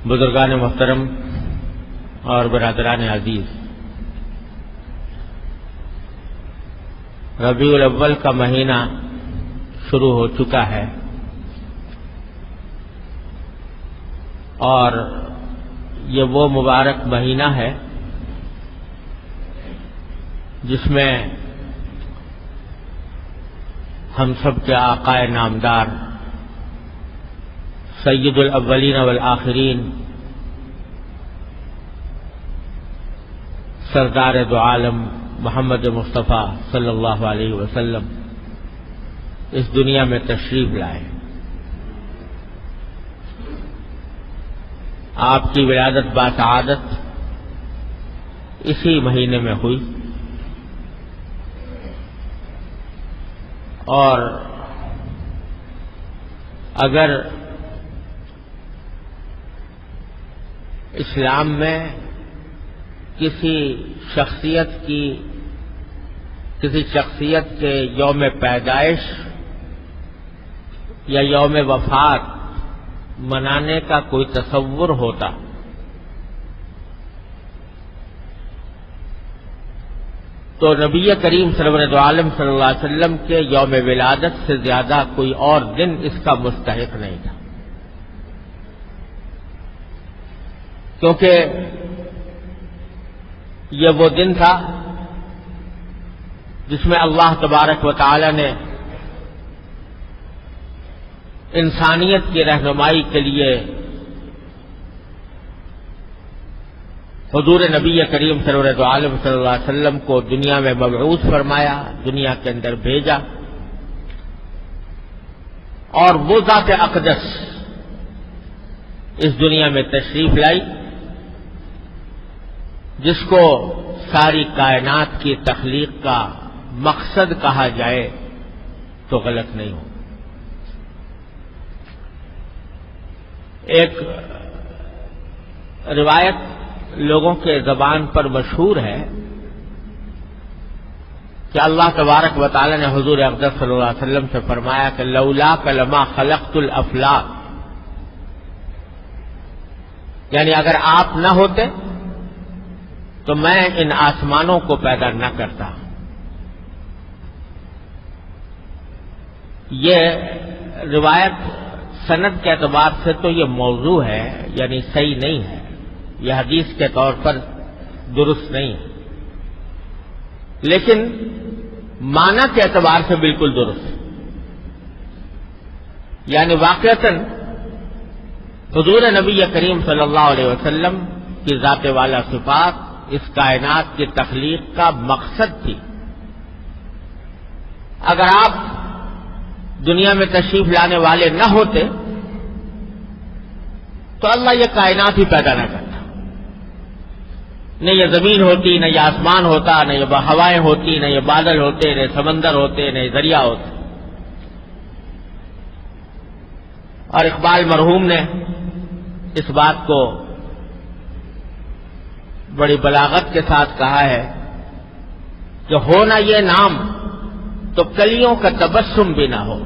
بزرگان محترم اور برادران عزیز، ربیع الاول کا مہینہ شروع ہو چکا ہے اور یہ وہ مبارک مہینہ ہے جس میں ہم سب کے آقا نامدار سید الاولین والآخرین سردار دو عالم محمد مصطفیٰ صلی اللہ علیہ وسلم اس دنیا میں تشریف لائے۔ آپ کی ولادت باسعادت اسی مہینے میں ہوئی اور اگر اسلام میں کسی شخصیت کے یوم پیدائش یا یوم وفات منانے کا کوئی تصور ہوتا تو نبی کریم سرور دو عالم صلی اللہ علیہ وسلم کے یوم ولادت سے زیادہ کوئی اور دن اس کا مستحق نہیں تھا، کیونکہ یہ وہ دن تھا جس میں اللہ تبارک و تعالی نے انسانیت کی رہنمائی کے لیے حضور نبی کریم سرور دو عالم صلی اللہ علیہ وسلم کو دنیا میں مبعوث فرمایا، دنیا کے اندر بھیجا، اور وہ ذات اقدس اس دنیا میں تشریف لائی جس کو ساری کائنات کی تخلیق کا مقصد کہا جائے تو غلط نہیں ہو۔ ایک روایت لوگوں کے زبان پر مشہور ہے کہ اللہ تبارک و تعالی نے حضور اقدس صلی اللہ علیہ وسلم سے فرمایا کہ لولاک لما خلقت الافلاک، یعنی اگر آپ نہ ہوتے تو میں ان آسمانوں کو پیدا نہ کرتا۔ یہ روایت سند کے اعتبار سے تو یہ موضوع ہے، یعنی صحیح نہیں ہے، یہ حدیث کے طور پر درست نہیں ہے، لیکن معنی کے اعتبار سے بالکل درست ہے۔ یعنی واقعتاً حضور نبی کریم صلی اللہ علیہ وسلم کی ذات والا صفات اس کائنات کی تخلیق کا مقصد تھی۔ اگر آپ دنیا میں تشریف لانے والے نہ ہوتے تو اللہ یہ کائنات ہی پیدا نہ کرتا، نہ یہ زمین ہوتی، نہ یہ آسمان ہوتا، نہ یہ ہوائیں ہوتی، نہ یہ بادل ہوتے، نہ سمندر ہوتے، نہ یہ دریا ہوتے۔ اور اقبال مرحوم نے اس بات کو بڑی بلاغت کے ساتھ کہا ہے کہ ہونا یہ نام تو کلیوں کا تبسم بھی نہ ہو۔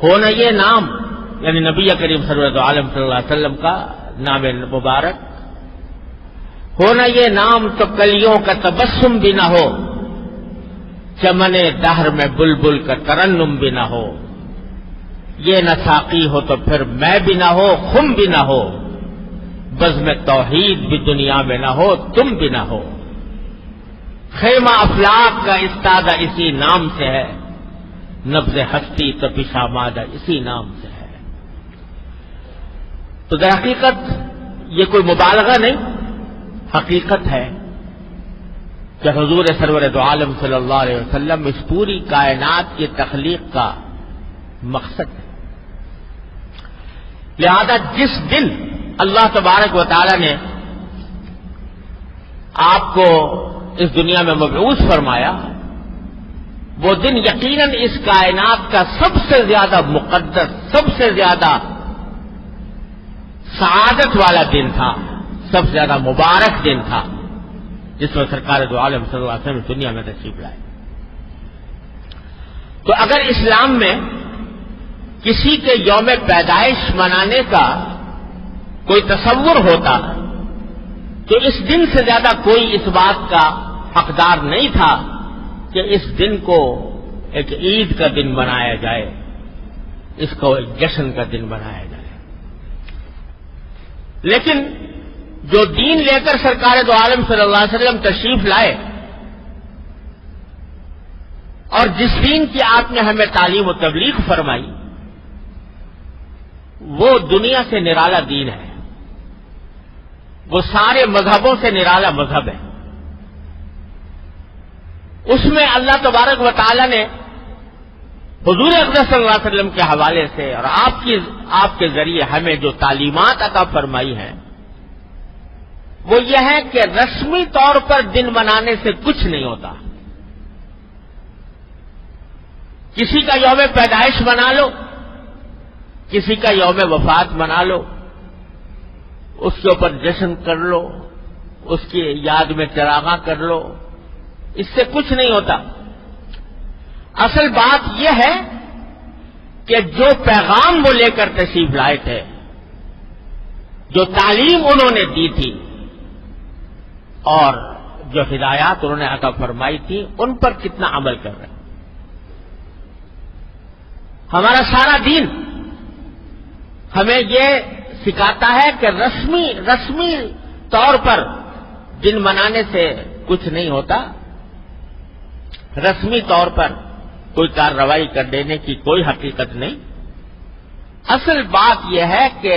ہونا یہ نام یعنی نبی کریم صلی اللہ علیہ وسلم کا نام مبارک، ہونا یہ نام تو کلیوں کا تبسم بھی نہ ہو، چمن دہر میں بلبل کا ترنم بھی نہ ہو، یہ نہ ساقی ہو تو پھر میں بھی نہ ہو، خم بھی نہ ہو، بزم توحید بھی دنیا میں نہ ہو، تم بھی نہ ہو، خیمہ افلاک کا استادہ اسی نام سے ہے، نبض ہستی تو پیشامادہ اسی نام سے ہے۔ تو در حقیقت یہ کوئی مبالغہ نہیں، حقیقت ہے کہ حضور سرور دو عالم صلی اللہ علیہ وسلم اس پوری کائنات کی تخلیق کا مقصد ہے۔ لہذا جس دن اللہ تبارک و تعالی نے آپ کو اس دنیا میں مبعوث فرمایا، وہ دن یقیناً اس کائنات کا سب سے زیادہ مقدس، سب سے زیادہ سعادت والا دن تھا، سب سے زیادہ مبارک دن تھا، جس میں سرکار دو عالم صلی اللہ علیہ وسلم دنیا میں تشریف لائے۔ تو اگر اسلام میں کسی کے یوم پیدائش منانے کا کوئی تصور ہوتا تو اس دن سے زیادہ کوئی اس بات کا حقدار نہیں تھا کہ اس دن کو ایک عید کا دن بنایا جائے، اس کو ایک جشن کا دن بنایا جائے۔ لیکن جو دین لے کر سرکار دو عالم صلی اللہ علیہ وسلم تشریف لائے اور جس دین کی آپ نے ہمیں تعلیم و تبلیغ فرمائی، وہ دنیا سے نرالا دین ہے، وہ سارے مذہبوں سے نرالا مذہب ہے۔ اس میں اللہ تبارک و تعالی نے حضور اقدس صلی اللہ علیہ وسلم کے حوالے سے اور آپ کے ذریعے ہمیں جو تعلیمات عطا فرمائی ہیں وہ یہ ہے کہ رسمی طور پر دن منانے سے کچھ نہیں ہوتا۔ کسی کا یوم پیدائش منا لو، کسی کا یوم وفات منا لو، اس کے اوپر جشن کر لو، اس کی یاد میں چراغاں کر لو، اس سے کچھ نہیں ہوتا۔ اصل بات یہ ہے کہ جو پیغام وہ لے کر تشریف لائے تھے، جو تعلیم انہوں نے دی تھی اور جو ہدایات انہوں نے عطا فرمائی تھی، ان پر کتنا عمل کر رہے ہیں۔ ہمارا سارا دین ہمیں یہ سکھاتا ہے کہ رسمی طور پر دن منانے سے کچھ نہیں ہوتا، رسمی طور پر کوئی کارروائی کر دینے کی کوئی حقیقت نہیں۔ اصل بات یہ ہے کہ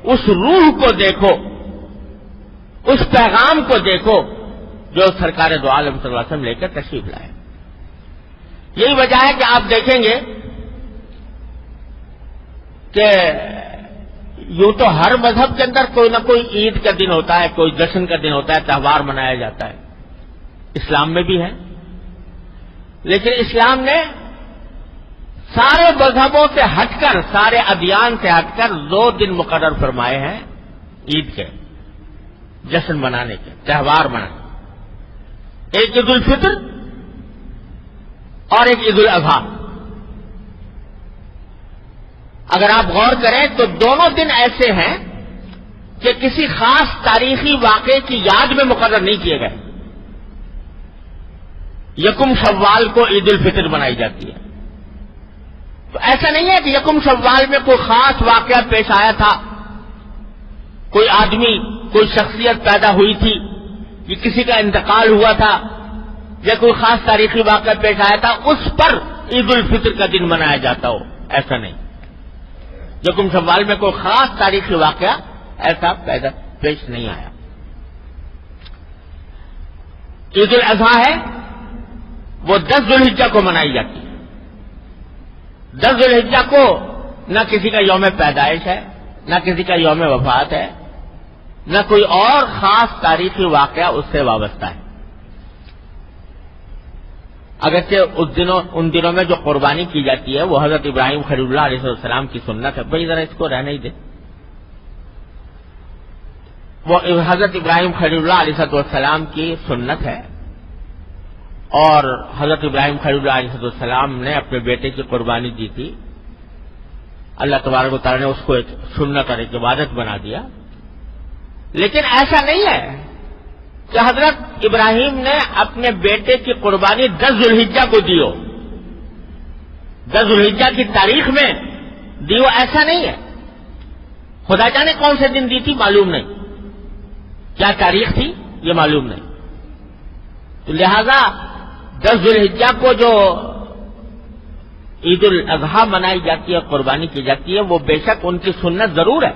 اس روح کو دیکھو، اس پیغام کو دیکھو جو سرکار دو عالم صلی اللہ علیہ وسلم لے کر تشریف لائے۔ یہی وجہ ہے کہ آپ دیکھیں گے کہ یوں تو ہر مذہب کے اندر کوئی نہ کوئی عید کا دن ہوتا ہے، کوئی جشن کا دن ہوتا ہے، تہوار منایا جاتا ہے، اسلام میں بھی ہے۔ لیکن اسلام نے سارے مذہبوں سے ہٹ کر، سارے ادیان سے ہٹ کر 2 دن مقرر فرمائے ہیں عید کے، جشن منانے کے، تہوار منانے، ایک عید الفطر اور ایک عید الاضحیٰ۔ اگر آپ غور کریں تو دونوں دن ایسے ہیں کہ کسی خاص تاریخی واقعے کی یاد میں مقرر نہیں کیے گئے۔ یکم شوال کو عید الفطر منائی جاتی ہے، تو ایسا نہیں ہے کہ یکم شوال میں کوئی خاص واقعہ پیش آیا تھا، کوئی آدمی، کوئی شخصیت پیدا ہوئی تھی، کہ کسی کا انتقال ہوا تھا، یا کوئی خاص تاریخی واقعہ پیش آیا تھا، اس پر عید الفطر کا دن منایا جاتا ہو، ایسا نہیں۔ یکم شوال میں کوئی خاص تاریخی واقعہ ایسا پیش نہیں آیا۔ عید الاضحیٰ ہے، وہ 10 ذوالحجہ کو منائی جاتی ہے۔ 10 ذوالحجہ کو نہ کسی کا یوم پیدائش ہے، نہ کسی کا یوم وفات ہے، نہ کوئی اور خاص تاریخی واقعہ اس سے وابستہ ہے۔ اگرچہ ان دنوں میں جو قربانی کی جاتی ہے وہ حضرت ابراہیم خلیل اللہ علیہ السلام کی سنت ہے۔ بھائی ذرا اس کو رہنے ہی دے۔ وہ حضرت ابراہیم خلیل اللہ علیہ السلام کی سنت ہے، اور حضرت ابراہیم خلیل اللہ علیہ السلام نے اپنے بیٹے کی قربانی دی تھی۔ اللہ تبارک و تعالی نے اس کو ایک سنت اور ایک عبادت بنا دیا۔ لیکن ایسا نہیں ہے کہ حضرت ابراہیم نے اپنے بیٹے کی قربانی 10 ذوالحجہ کو دی ہو، 10 ذوالحجہ کی تاریخ میں دی ہو، ایسا نہیں ہے۔ خدا جانے کون سے دن دی تھی معلوم نہیں، کیا تاریخ تھی یہ معلوم نہیں۔ تو لہذا 10 ذوالحجہ کو جو عید الاضحیٰ منائی جاتی ہے، قربانی کی جاتی ہے، وہ بے شک ان کی سنت ضرور ہے،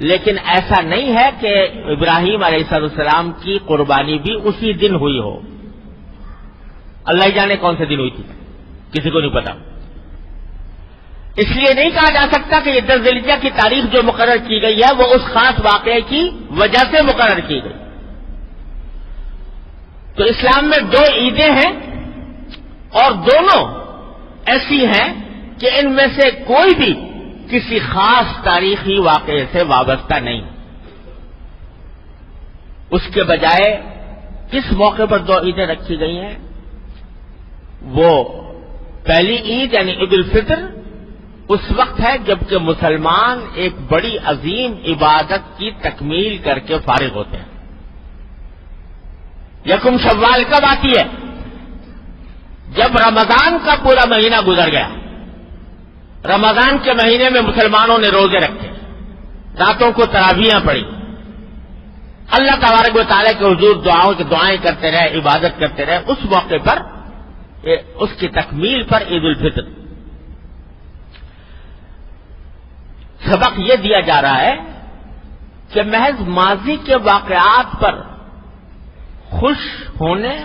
لیکن ایسا نہیں ہے کہ ابراہیم علیہ السلام کی قربانی بھی اسی دن ہوئی ہو۔ اللہ ہی جانے کون سے دن ہوئی تھی، کسی کو نہیں پتا۔ اس لیے نہیں کہا جا سکتا کہ یہ 10 ذوالحجہ کی تاریخ جو مقرر کی گئی ہے وہ اس خاص واقعے کی وجہ سے مقرر کی گئی۔ تو اسلام میں 2 عیدیں ہیں، اور دونوں ایسی ہیں کہ ان میں سے کوئی بھی کسی خاص تاریخی واقعے سے وابستہ نہیں۔ اس کے بجائے کس موقع پر 2 عیدیں رکھی گئی ہیں؟ وہ پہلی عید یعنی عید الفطر اس وقت ہے جبکہ مسلمان ایک بڑی عظیم عبادت کی تکمیل کر کے فارغ ہوتے ہیں۔ یکم شوال کب آتی ہے؟ جب رمضان کا پورا مہینہ گزر گیا۔ رمضان کے مہینے میں مسلمانوں نے روزے رکھے، راتوں کو تراویحیں پڑھی، اللہ تبارک و تعالیٰ کے حضور دعائیں کرتے رہے، عبادت کرتے رہے۔ اس موقع پر اس کی تکمیل پر عید الفطر۔ سبق یہ دیا جا رہا ہے کہ محض ماضی کے واقعات پر خوش ہونے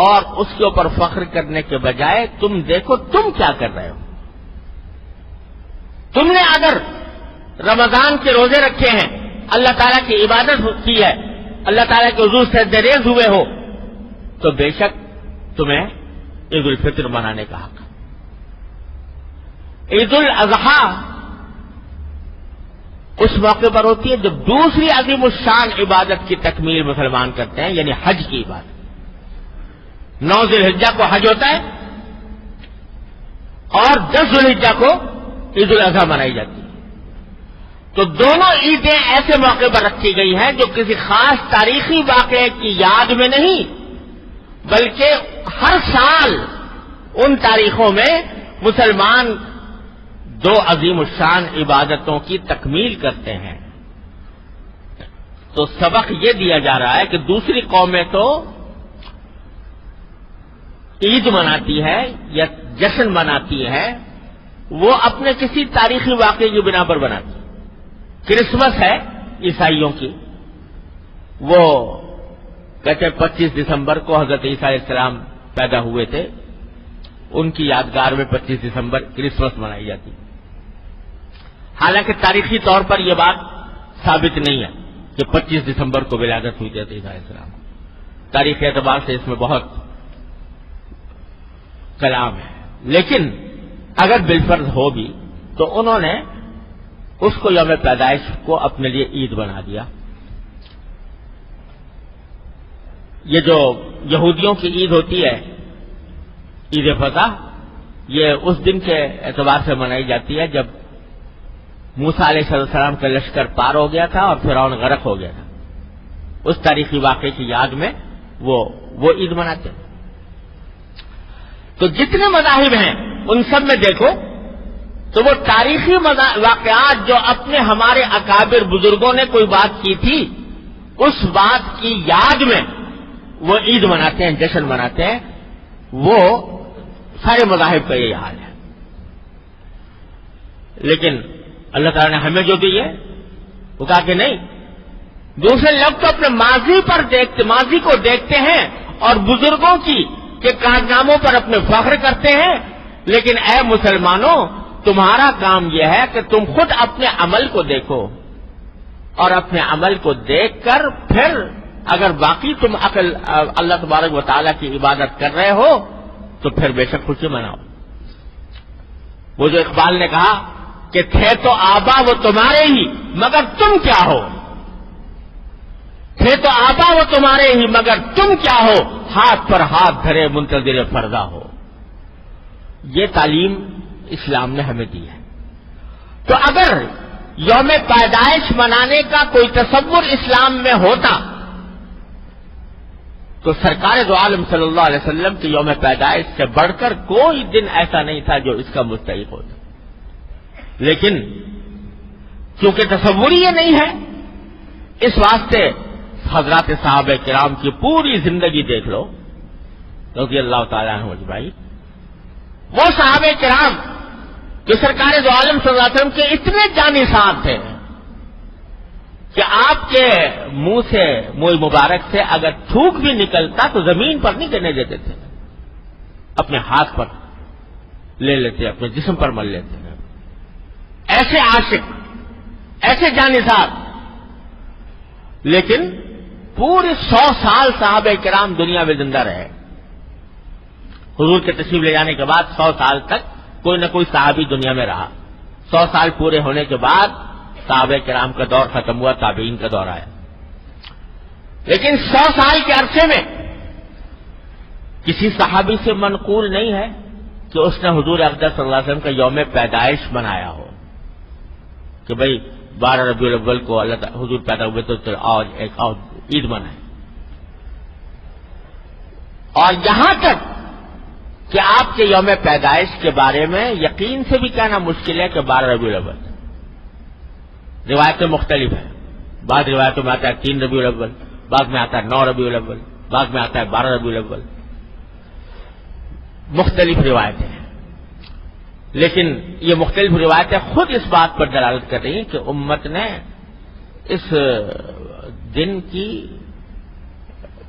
اور اس کے اوپر فخر کرنے کے بجائے تم دیکھو تم کیا کر رہے ہو۔ تم نے اگر رمضان کے روزے رکھے ہیں، اللہ تعالیٰ کی عبادت کی ہے، اللہ تعالیٰ کے حضور سجدہ ریز ہوئے ہو، تو بے شک تمہیں عید الفطر منانے کا حق ہے۔ عید الاضحیٰ اس موقع پر ہوتی ہے جب دوسری عظیم الشان عبادت کی تکمیل مسلمان کرتے ہیں، یعنی حج کی عبادت۔ 9 ذی الحجہ کو حج ہوتا ہے اور 10 ذی الحجہ کو عید الاضحیٰ منائی جاتی ہے۔ تو دونوں عیدیں ایسے موقع پر رکھی گئی ہیں جو کسی خاص تاریخی واقعے کی یاد میں نہیں، بلکہ ہر سال ان تاریخوں میں مسلمان 2 عظیم الشان عبادتوں کی تکمیل کرتے ہیں۔ تو سبق یہ دیا جا رہا ہے کہ دوسری قومیں تو عید مناتی ہے یا جشن مناتی ہے، وہ اپنے کسی تاریخی واقعے کی بنا پر بناتی ہے۔ کرسمس ہے عیسائیوں کی، وہ کہتے ہیں 25 دسمبر کو حضرت عیسیٰ علیہ السلام پیدا ہوئے تھے، ان کی یادگار میں 25 دسمبر کرسمس منائی جاتی ہے۔ حالانکہ تاریخی طور پر یہ بات ثابت نہیں ہے کہ 25 دسمبر کو ولادت ہوئی تھی عیسیٰ علیہ السلام۔ تاریخی اعتبار سے اس میں بہت کلام ہے، لیکن اگر بالفرض ہو بھی تو انہوں نے اس کو یوم پیدائش کو اپنے لیے عید بنا دیا۔ یہ جو یہودیوں کی عید ہوتی ہے عید فطر، یہ اس دن کے اعتبار سے منائی جاتی ہے جب موسیٰ علیہ السلام کا لشکر پار ہو گیا تھا اور فرعون غرق ہو گیا تھا۔ اس تاریخی واقعے کی یاد میں وہ عید مناتے ہیں۔ تو جتنے مذاہب ہیں ان سب میں دیکھو تو وہ تاریخی واقعات جو اپنے ہمارے اکابر بزرگوں نے کوئی بات کی تھی، اس بات کی یاد میں وہ عید مناتے ہیں، جشن مناتے ہیں۔ وہ سارے مذاہب کا یہی حال ہے۔ لیکن اللہ تعالیٰ نے ہمیں جو دی ہے وہ کہا کہ نہیں، دوسرے لوگ تو اپنے ماضی کو دیکھتے ہیں اور بزرگوں کے کارناموں پر اپنے فخر کرتے ہیں، لیکن اے مسلمانوں، تمہارا کام یہ ہے کہ تم خود اپنے عمل کو دیکھو اور اپنے عمل کو دیکھ کر پھر اگر باقی تم اللہ تبارک و تعالیٰ کی عبادت کر رہے ہو تو پھر بے شک خوشی مناؤ۔ وہ جو اقبال نے کہا کہ تھے تو آبا وہ تمہارے ہی مگر تم کیا ہو، تھے تو آبا وہ تمہارے ہی مگر تم کیا ہو، ہاتھ پر ہاتھ دھرے منتظر فردا ہو۔ یہ تعلیم اسلام نے ہمیں دی ہے۔ تو اگر یوم پیدائش منانے کا کوئی تصور اسلام میں ہوتا تو سرکار دو عالم صلی اللہ علیہ وسلم کی یوم پیدائش سے بڑھ کر کوئی دن ایسا نہیں تھا جو اس کا مستحق ہوتا، لیکن چونکہ تصور یہ نہیں ہے، اس واسطے حضرات صحابہ کرام کی پوری زندگی دیکھ لو رضی اللہ تعالیٰ عنہ اجمعین۔ وہ صحابہ کرام جو سرکار دو عالم صلی اللہ علیہ وسلم کے اتنے جانثار تھے کہ آپ کے منہ مبارک سے اگر تھوک بھی نکلتا تو زمین پر نہیں گرنے دیتے تھے، اپنے ہاتھ پر لے لیتے، اپنے جسم پر مل لیتے ہیں۔ ایسے عاشق، ایسے جانثار، لیکن پورے 100 سال صحابہ کرام دنیا میں زندہ رہے۔ حضور کے تشریف لے جانے کے بعد 100 سال تک کوئی نہ کوئی صحابی دنیا میں رہا۔ 100 سال پورے ہونے کے بعد صحابہ کرام کا دور ختم ہوا، تابعین کا دور آیا۔ لیکن 100 سال کے عرصے میں کسی صحابی سے منقول نہیں ہے کہ اس نے حضور اقدس صلی اللہ علیہ وسلم کا یوم پیدائش منایا ہو کہ بھئی 12 ربیع الاول کو اللہ تعالیٰ حضور پیدا ہوئے تو آج ایک عید منائیں. اور یہاں تک کہ آپ کے یوم پیدائش کے بارے میں یقین سے بھی کہنا مشکل ہے کہ 12 ربیع الاول. روایتیں مختلف ہیں. بعض روایتوں میں آتا ہے 3 ربیع الاول، بعض میں آتا ہے 9 ربیع الاول، بعض میں آتا ہے 12 ربیع الاول. مختلف روایتیں ہیں، لیکن یہ مختلف روایتیں خود اس بات پر دلالت کر رہی ہیں کہ امت نے اس دن کی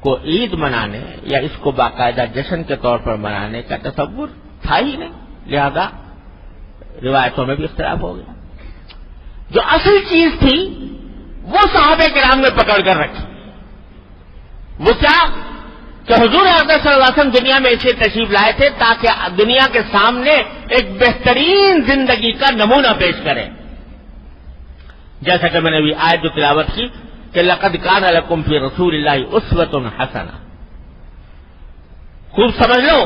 کو عید منانے یا اس کو باقاعدہ جشن کے طور پر منانے کا تصور تھا ہی نہیں، لہذا روایتوں میں بھی اختلاف ہو گیا. جو اصل چیز تھی وہ صحابہ کرام نے پکڑ کر رکھی. وہ کیا کہ حضور اقدس صلی اللہ علیہ وسلم دنیا میں اس لیے تشریف لائے تھے تاکہ دنیا کے سامنے ایک بہترین زندگی کا نمونہ پیش کریں. جیسا کہ میں نے ابھی آیت جو تلاوت کی کہ لقد کان لکم فی رسول اللہ اسوۃ حسنہ. خوب سمجھ لو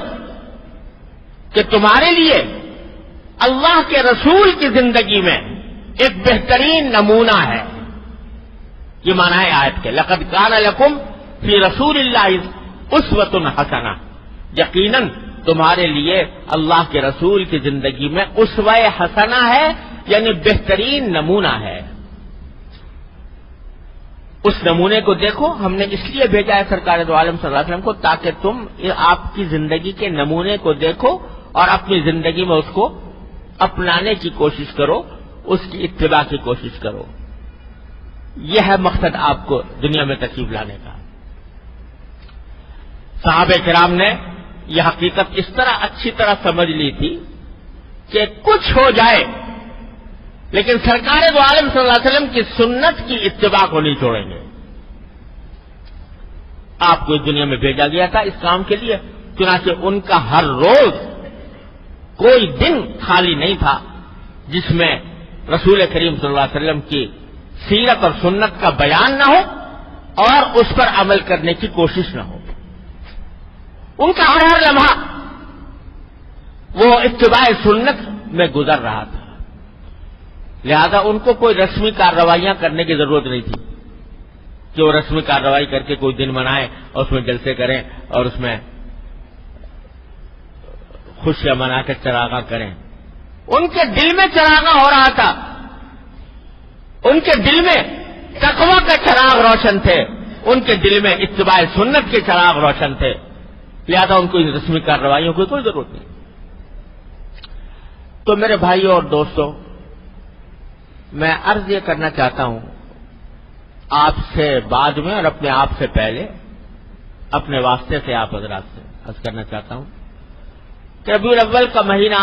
کہ تمہارے لیے اللہ کے رسول کی زندگی میں ایک بہترین نمونہ ہے. یہ معنی ہے آیت کے لقد کان لکم فی رسول اللہ اسوۃ حسنہ. یقیناً تمہارے لیے اللہ کے رسول کی زندگی میں اسوہ حسنہ ہے، یعنی بہترین نمونہ ہے. اس نمونے کو دیکھو. ہم نے اس لیے بھیجا ہے سرکار دو عالم صلی اللہ علیہ وسلم کو تاکہ تم آپ کی زندگی کے نمونے کو دیکھو اور اپنی زندگی میں اس کو اپنانے کی کوشش کرو، اس کی اتباع کی کوشش کرو. یہ ہے مقصد آپ کو دنیا میں تشریف لانے کا. صحابہ کرام نے یہ حقیقت اس طرح اچھی طرح سمجھ لی تھی کہ کچھ ہو جائے لیکن سرکار دو عالم صلی اللہ علیہ وسلم کی سنت کی اتباع کو نہیں چھوڑیں گے. آپ کو اس دنیا میں بھیجا گیا تھا اس کام کے لیے، چنانچہ ان کا ہر روز کوئی دن خالی نہیں تھا جس میں رسول کریم صلی اللہ علیہ وسلم کی سیرت اور سنت کا بیان نہ ہو اور اس پر عمل کرنے کی کوشش نہ ہو. ان کا ہر لمحہ وہ اتباع سنت میں گزر رہا تھا، لہذا ان کو کوئی رسمی کارروائیاں کرنے کی ضرورت نہیں تھی کہ وہ رسمی کارروائی کر کے کوئی دن منائیں اور اس میں جلسے کریں اور اس میں خوشیاں منا کے چراغاں کریں. ان کے دل میں چراغاں ہو رہا تھا، ان کے دل میں تقویٰ کے چراغ روشن تھے، ان کے دل میں اتباع سنت کے چراغ روشن تھے، لہذا ان کو ان رسمی کارروائیوں کی کوئی ضرورت نہیں. تو میرے بھائیوں اور دوستوں، میں عرض یہ کرنا چاہتا ہوں آپ سے بعد میں اور اپنے آپ سے پہلے اپنے واسطے سے آپ حضرات سے عرض کرنا چاہتا ہوں کہ ربیع الاول کا مہینہ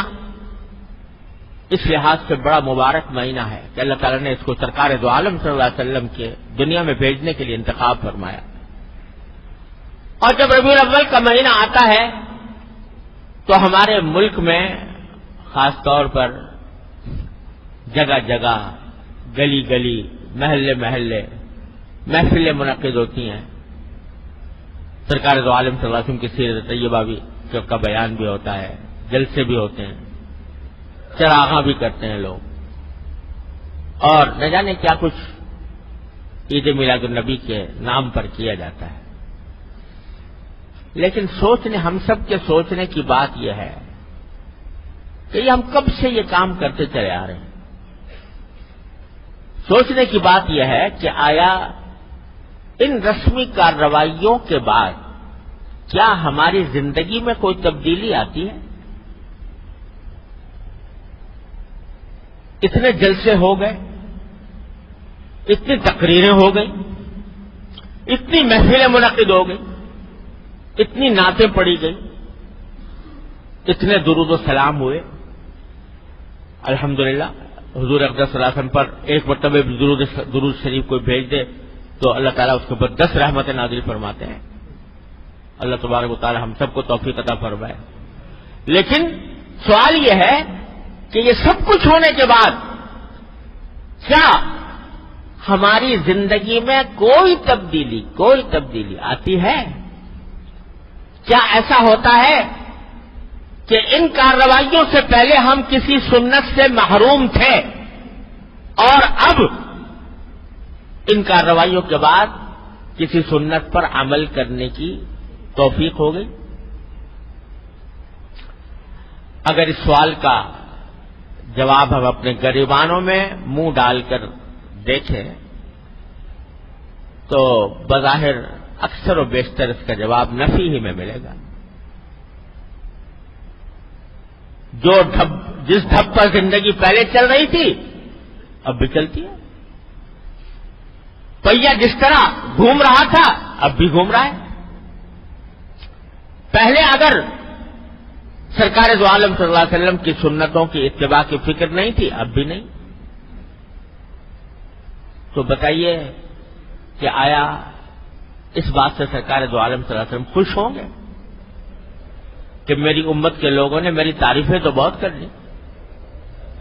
اس لحاظ سے بڑا مبارک مہینہ ہے کہ اللہ تعالیٰ نے اس کو سرکار دو عالم صلی اللہ علیہ وسلم کے دنیا میں بھیجنے کے لیے انتخاب فرمایا. اور جب ربیع الاول کا مہینہ آتا ہے تو ہمارے ملک میں خاص طور پر جگہ جگہ، گلی گلی، محلے محلے محفلیں منعقد ہوتی ہیں. سرکار دو عالم صلی اللہ علیہ وسلم کی سیرت طیبہ بھی کا بیان بھی ہوتا ہے، جلسے بھی ہوتے ہیں، چراغاں بھی کرتے ہیں لوگ، اور نہ جانے کیا کچھ عید میلاد النبی کے نام پر کیا جاتا ہے. لیکن ہم سب کے سوچنے کی بات یہ ہے کہ یہ ہم کب سے یہ کام کرتے چلے آ رہے ہیں. سوچنے کی بات یہ ہے کہ آیا ان رسمی کارروائیوں کے بعد کیا ہماری زندگی میں کوئی تبدیلی آتی ہے؟ اتنے جلسے ہو گئے، اتنی تقریریں ہو گئی، اتنی محفلیں منعقد ہو گئی، اتنی نعتیں پڑھی گئی، اتنے درود و سلام ہوئے. الحمدللہ حضور اقدس صلی اللہ علیہ وسلم پر ایک مرتبہ درود شریف کوئی بھیج دے تو اللہ تعالیٰ اس کے اوپر 10 رحمتیں نازل فرماتے ہیں. اللہ تبارک و تعالی ہم سب کو توفیق عطا فرمائے. لیکن سوال یہ ہے کہ یہ سب کچھ ہونے کے بعد کیا ہماری زندگی میں کوئی تبدیلی آتی ہے؟ کیا ایسا ہوتا ہے کہ ان کارروائیوں سے پہلے ہم کسی سنت سے محروم تھے اور اب ان کارروائیوں کے بعد کسی سنت پر عمل کرنے کی توفیق ہو گئی؟ اگر اس سوال کا جواب ہم اپنے گریبانوں میں منہ ڈال کر دیکھیں تو بظاہر اکثر و بیشتر اس کا جواب نفی ہی میں ملے گا. جس ڈھب پر زندگی پہلے چل رہی تھی اب بھی چلتی ہے. پہیا جس طرح گھوم رہا تھا اب بھی گھوم رہا ہے. پہلے اگر سرکار دو عالم صلی اللہ علیہ وسلم کی سنتوں کی اتباع کی فکر نہیں تھی اب بھی نہیں. تو بتائیے کہ آیا اس بات سے سرکار دو عالم صلی اللہ علیہ وسلم خوش ہوں گے کہ میری امت کے لوگوں نے میری تعریفیں تو بہت کر لی،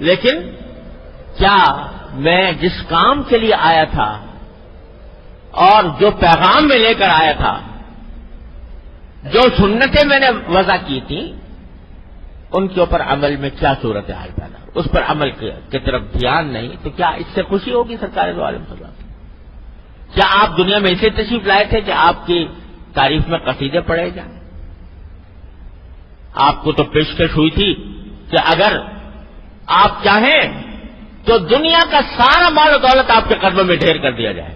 لیکن کیا میں جس کام کے لیے آیا تھا اور جو پیغام میں لے کر آیا تھا، جو سنتیں میں نے وضع کی تھیں، ان کے اوپر عمل میں کیا صورتحال پیدا، اس پر عمل کی طرف دھیان نہیں، تو کیا اس سے خوشی ہوگی سرکار دو عالم صلی اللہ علیہ وسلم؟ کیا آپ دنیا میں اسے تشریف لائے تھے کہ آپ کی تعریف میں قصیدے پڑھے جائیں؟ آپ کو تو پیشکش ہوئی تھی کہ اگر آپ چاہیں تو دنیا کا سارا مال و دولت آپ کے قدموں میں ڈھیر کر دیا جائے.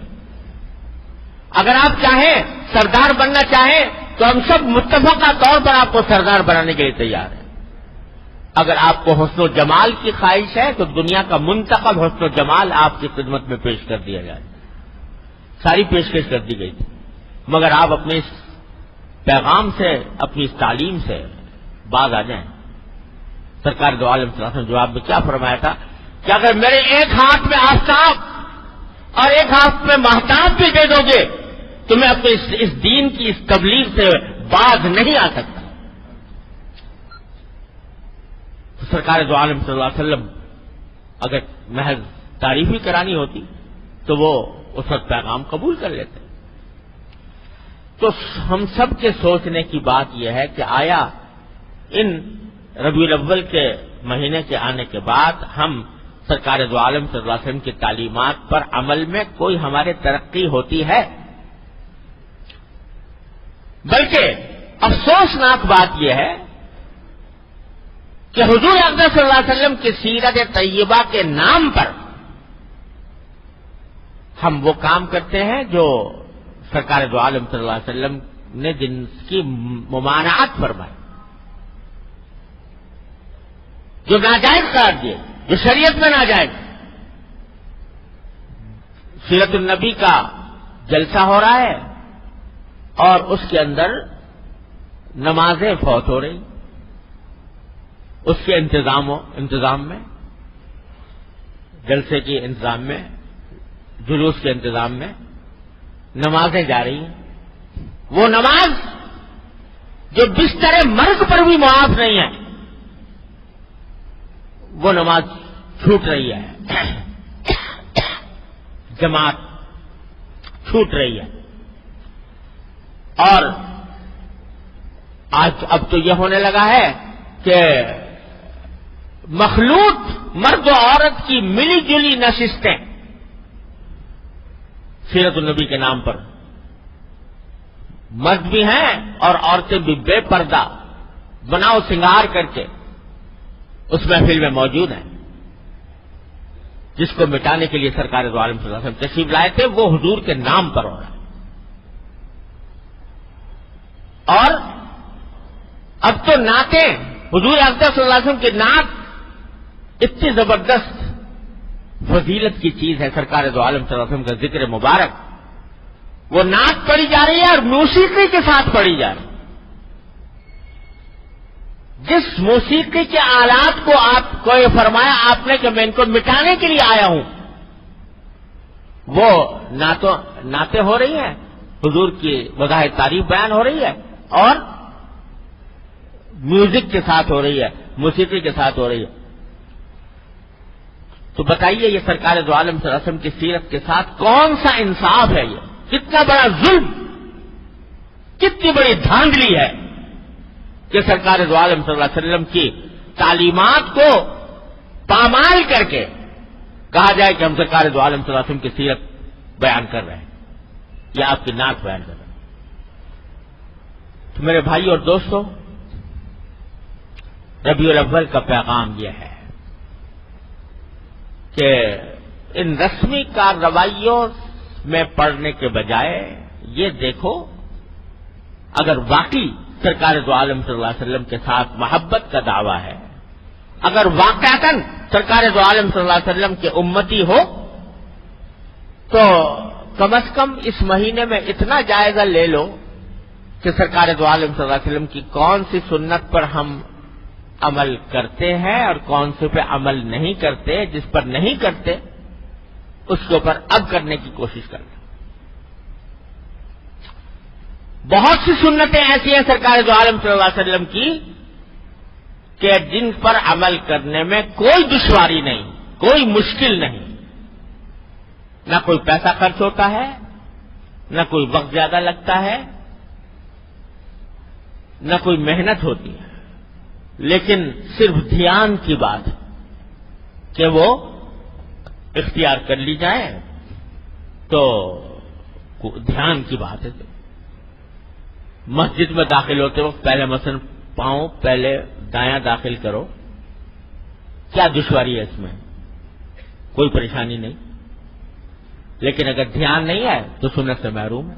اگر آپ چاہیں سردار بننا چاہیں تو ہم سب متفقہ طور پر آپ کو سردار بنانے کے لیے تیار ہیں. اگر آپ کو حسن و جمال کی خواہش ہے تو دنیا کا منتخب حسن و جمال آپ کی خدمت میں پیش کر دیا جائے. ساری پیشکش کر دی گئی تھی، مگر آپ اپنے اس پیغام سے، اپنی اس تعلیم سے باز آ جائیں. سرکار دو عالم صلی اللہ علیہ وسلم جواب میں کیا فرمایا تھا کہ اگر میرے ایک ہاتھ میں آفتاب اور ایک ہاتھ میں مہتاب بھی دے دو گے تو میں اپنے اس دین کی اس تبلیغ سے باز نہیں آ سکتا. تو سرکار دو عالم صلی اللہ علیہ وسلم اگر محض تعریف ہی کرانی ہوتی تو وہ اس وقت پیغام قبول کر لیتے. تو ہم سب کے سوچنے کی بات یہ ہے کہ آیا ان ربیع الاول کے مہینے کے آنے کے بعد ہم سرکار دو عالم صلی اللہ علیہ وسلم کی تعلیمات پر عمل میں کوئی ہمارے ترقی ہوتی ہے؟ بلکہ افسوسناک بات یہ ہے کہ حضور اقدس صلی اللہ علیہ وسلم کی سیرت طیبہ کے نام پر ہم وہ کام کرتے ہیں جو سرکار دو عالم صلی اللہ علیہ وسلم نے جن کی ممانعت فرمائی، جو ناجائز قرار دیے، جو شریعت میں ناجائز. سیرت النبی کا جلسہ ہو رہا ہے اور اس کے اندر نمازیں فوت ہو رہی، اس کے انتظام میں، جلسے کے انتظام میں، جلوس کے انتظام میں نمازیں جا رہی ہیں. وہ نماز جو بستر مرگ پر بھی معاف نہیں ہے، وہ نماز چھوٹ رہی ہے، جماعت چھوٹ رہی ہے. اور آج اب تو یہ ہونے لگا ہے کہ مخلوط مرد و عورت کی ملی جلی نشستیں سیرت النبی کے نام پر، مرد بھی ہیں اور عورتیں بھی بے پردہ بناؤ سنگار کر کے اس محفل میں موجود ہیں. جس کو مٹانے کے لیے سرکار دو عالم صلی اللہ علیہ وسلم تشریف لائے تھے وہ حضور کے نام پر ہو رہا ہے. اور اب تو نعتیں، حضور اقدس صلی اللہ علیہ وسلم کی نعت اتنی زبردست فضیلت کی چیز ہے. سرکار دو عالم صلی اللہ علیہ وسلم کا ذکر مبارک، وہ نعت پڑھی جا رہی ہے اور موسیقی کے ساتھ پڑھی جا رہی ہے. جس موسیقی کے آلات کو آپ کو یہ فرمایا آپ نے کہ میں ان کو مٹانے کے لیے آیا ہوں، وہ نعتیں ہو رہی ہیں، حضور کی وضاح تعریف بیان ہو رہی ہے اور میوزک کے ساتھ ہو رہی ہے، موسیقی کے ساتھ ہو رہی ہے. تو بتائیے یہ سرکار دو عالم صلی اللہ علیہ وسلم کی سیرت کے ساتھ کون سا انصاف ہے؟ یہ کتنا بڑا ظلم، کتنی بڑی دھاندلی ہے کہ سرکار دو عالم صلی اللہ علیہ وسلم کی تعلیمات کو پامال کر کے کہا جائے کہ ہم سرکار دو عالم صلی اللہ علیہ وسلم کی سیرت بیان کر رہے ہیں یا آپ کی نعت بیان کر رہے ہیں. تو میرے بھائی اور دوستو، ربیع الاول کا پیغام یہ ہے کہ ان رسمی کارروائیوں میں پڑھنے کے بجائے یہ دیکھو اگر واقعی سرکار دو عالم صلی اللہ علیہ وسلم کے ساتھ محبت کا دعویٰ ہے، اگر واقعتاً سرکار دو عالم صلی اللہ علیہ وسلم کے امتی ہو تو کم از کم اس مہینے میں اتنا جائزہ لے لو کہ سرکار دو عالم صلی اللہ علیہ وسلم کی کون سی سنت پر ہم عمل کرتے ہیں اور کون سے پہ عمل نہیں کرتے، جس پر نہیں کرتے اس کے اوپر اب کرنے کی کوشش کریں. بہت سی سنتیں ایسی ہیں سرکار دو عالم صلی اللہ علیہ وسلم کی کہ جن پر عمل کرنے میں کوئی دشواری نہیں، کوئی مشکل نہیں، نہ کوئی پیسہ خرچ ہوتا ہے، نہ کوئی وقت زیادہ لگتا ہے، نہ کوئی محنت ہوتی ہے، لیکن صرف دھیان کی بات ہے کہ وہ اختیار کر لی جائے تو دھیان کی بات ہے. مسجد میں داخل ہوتے وقت پہلے مثلا پاؤں پہلے دایاں داخل کرو، کیا دشواری ہے اس میں؟ کوئی پریشانی نہیں. لیکن اگر دھیان نہیں ہے تو سنت سے محروم ہے.